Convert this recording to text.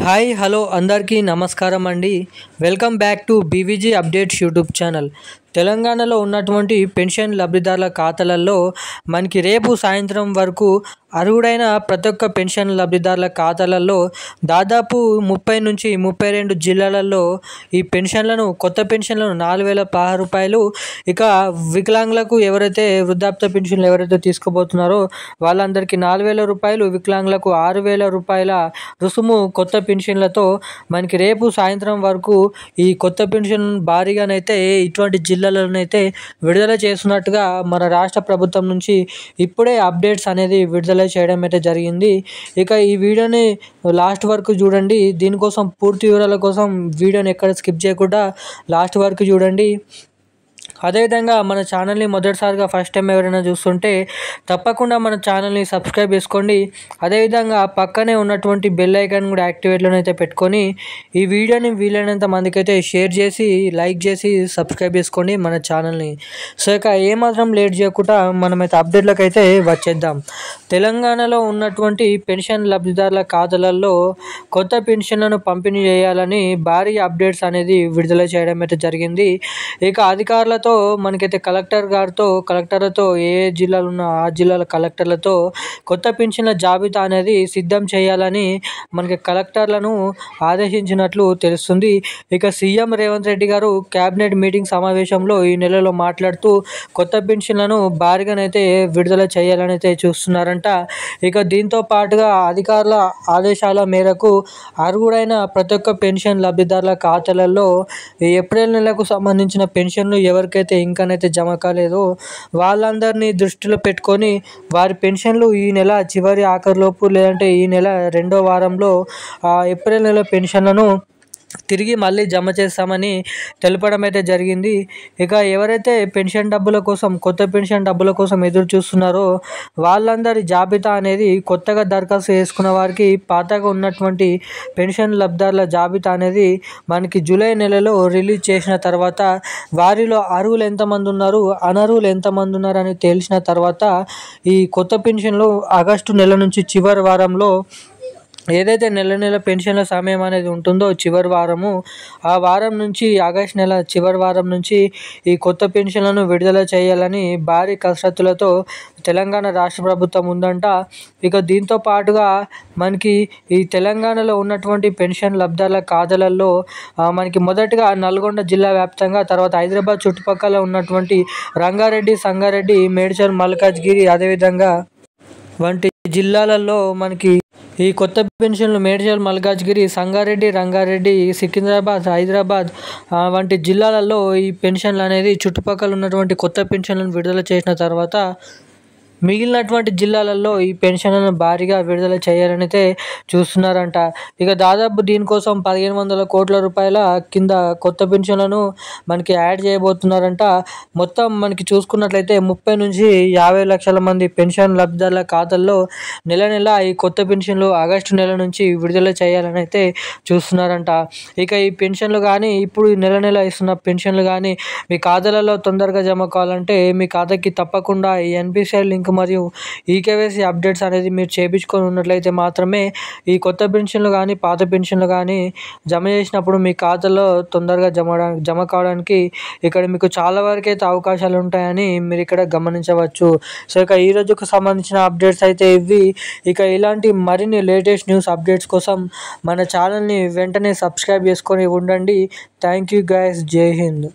Hi hello అందరికీ నమస్కారం అండి. Welcome back to BVG updates YouTube channel. తెలంగాణలో ఉన్నటువంటి పెన్షన్ లబ్ధిదారుల ఖాతాలలో మనకి రేపు సాయంత్రం వరకు అర్హుడైన ప్రతి ఒక్క పెన్షన్ లబ్ధిదారుల ఖాతాలలో దాదాపు 30 నుంచి 32 జిల్లాలలో ఈ పెన్షన్లను కొత్త పెన్షన్లను 4,016 రూపాయలు, ఇక వికలాంగులకు ఎవరైతే వృద్ధాప్య పెన్షన్లు ఎవరైతే తీసుకోబోతున్నారో వాళ్ళందరికీ 4,000 రూపాయలు, వికలాంగులకు 6,000 రూపాయల రుసుము కొత్త పెన్షన్లతో మనకి రేపు సాయంత్రం వరకు ఈ కొత్త పెన్షన్ భారీగానైతే ఇటువంటి జిల్లాలనైతే విడుదల చేస్తున్నట్టుగా మన రాష్ట్ర ప్రభుత్వం నుంచి ఇప్పుడే అప్డేట్స్ అనేది విడుదల చేయడం అయితే జరిగింది. ఇక ఈ వీడియోని లాస్ట్ వరకు చూడండి. దీనికోసం పూర్తి వివరాల కోసం వీడియోని ఎక్కడ స్కిప్ చేయకుండా లాస్ట్ వరకు చూడండి. అదేవిధంగా మన ఛానల్ని మొదటిసారిగా ఫస్ట్ టైం ఎవరైనా చూస్తుంటే తప్పకుండా మన ఛానల్ని సబ్స్క్రైబ్ చేసుకోండి. అదేవిధంగా పక్కనే ఉన్నటువంటి బెల్ ఐకాన్ కూడా యాక్టివేట్లోనే అయితే పెట్టుకొని ఈ వీడియోని వీలైనంత మందికి అయితే షేర్ చేసి లైక్ చేసి సబ్స్క్రైబ్ చేసుకోండి మన ఛానల్ని. సో ఇక ఏమాత్రం లేట్ చేయకుండా మనమైతే అప్డేట్లకు అయితే వచ్చేద్దాం. తెలంగాణలో ఉన్నటువంటి పెన్షన్ లబ్ధిదారుల ఖాతాలలో కొత్త పెన్షన్లను పంపిణీ చేయాలని భారీ అప్డేట్స్ అనేది విడుదల చేయడం అయితే జరిగింది. ఇక అధికారులతో మనకైతే కలెక్టర్లతో ఏ జిల్లాలు ఉన్న ఆ జిల్లాల కలెక్టర్లతో కొత్త పెన్షన్ల జాబితా అనేది సిద్ధం చేయాలని మనకి కలెక్టర్లను ఆదేశించినట్లు తెలుస్తుంది. ఇక సీఎం రేవంత్ రెడ్డి గారు క్యాబినెట్ మీటింగ్ సమావేశంలో ఈ నెలలో మాట్లాడుతూ కొత్త పెన్షన్లను భారీగానైతే విడుదల చేయాలని అయితే చూస్తున్నారంట. ఇక దీంతో పాటుగా అధికారుల ఆదేశాల మేరకు అర్హుడైన ప్రతి ఒక్క పెన్షన్ లబ్ధిదారుల ఖాతాలలో ఏప్రిల్ నెలకు సంబంధించిన పెన్షన్లు ఎవరికైతే ఇంకానైతే జమ కాలేదో వాళ్ళందరినీ దృష్టిలో పెట్టుకొని వారి పెన్షన్లు ఈ నెల చివరి ఆఖరిలోపు లేదంటే ఈ నెల 2వ వారంలో ఏప్రిల్ నెల పెన్షన్లను తిరిగి మళ్ళీ జమ చేస్తామని తెలపడం అయితే జరిగింది. ఇక ఎవరైతే పెన్షన్ డబ్బుల కోసం కొత్త పెన్షన్ డబ్బుల కోసం ఎదురు చూస్తున్నారో వాళ్ళందరి జాబితా అనేది కొత్తగా దరఖాస్తు చేసుకున్న వారికి పాతగా ఉన్నటువంటి పెన్షన్ లబ్ధిదారుల జాబితా అనేది మనకి జూలై నెలలో రిలీజ్ చేసిన తర్వాత వారిలో అర్హులు ఎంతమంది ఉన్నారు, అనర్హులు ఎంతమంది ఉన్నారు అని తెలిసిన తర్వాత ఈ కొత్త పెన్షన్లు ఆగస్టు నెల నుంచి చివరి వారంలో ఏదైతే నెల పెన్షన్ల సమయం అనేది ఉంటుందో చివరి వారము, ఆ వారం నుంచి ఆగస్టు నెల చివరి వారం నుంచి ఈ కొత్త పెన్షన్లను విడుదల చేయాలని భారీ కసరత్తులతో తెలంగాణ రాష్ట్ర ప్రభుత్వం ఉందంట. ఇక దీంతో పాటుగా మనకి ఈ తెలంగాణలో ఉన్నటువంటి పెన్షన్ లబ్ధిదారుల ఖాతాలలో మనకి మొదటగా నల్గొండ జిల్లా వ్యాప్తంగా, తర్వాత హైదరాబాద్ చుట్టుపక్కల ఉన్నటువంటి రంగారెడ్డి, సంగారెడ్డి, మేడ్చల్, మల్కాజ్గిరి అదేవిధంగా వంటి జిల్లాలలో మనకి ఈ కొత్త పెన్షన్లు మేడ్చల్, మల్కాజ్గిరి, సంగారెడ్డి, రంగారెడ్డి, సికింద్రాబాద్, హైదరాబాద్ వంటి జిల్లాలలో ఈ పెన్షన్లు అనేది చుట్టుపక్కల ఉన్నటువంటి కొత్త పెన్షన్లను విడుదల చేసిన తర్వాత మిగిలినటువంటి జిల్లాలలో ఈ పెన్షన్లను భారీగా విడుదల చేయాలని అయితే చూస్తున్నారంట. ఇక దాదాపు దీనికోసం 1,500 కోట్ల రూపాయల కింద కొత్త పెన్షన్లను మనకి యాడ్ చేయబోతున్నారంట. మొత్తం మనకి చూసుకున్నట్లయితే 30 నుంచి 50 లక్షల మంది పెన్షన్ లబ్ధిదారుల ఖాతాల్లో నెల ఈ కొత్త పెన్షన్లు ఆగస్టు నెల నుంచి విడుదల చేయాలని అయితే చూస్తున్నారంట. ఇక ఈ పెన్షన్లు కానీ ఇప్పుడు నెల ఇస్తున్న పెన్షన్లు కానీ మీ ఖాతాలలో తొందరగా జమ కావాలంటే మీ ఖాతాకి తప్పకుండా ఈ ఎన్పిసిఐ లింక్ మరియు ఈకేవైసీ అప్డేట్స్ అనేది మీరు చేయించుకొని ఉన్నట్లయితే మాత్రమే ఈ కొత్త పెన్షన్లు కానీ పాత పెన్షన్లు కానీ జమ చేసినప్పుడు మీ ఖాతాలో తొందరగా జమ కావడానికి ఇక్కడ మీకు చాలా వరకు అయితే అవకాశాలు ఉంటాయని మీరు ఇక్కడ గమనించవచ్చు. సో ఇక ఈ రోజుకు సంబంధించిన అప్డేట్స్ అయితే ఇవి. ఇక ఇలాంటి మరిన్ని లేటెస్ట్ న్యూస్ అప్డేట్స్ కోసం మన ఛానల్ని వెంటనే సబ్స్క్రైబ్ చేసుకొని ఉండండి. Thank you guys. జై హింద్.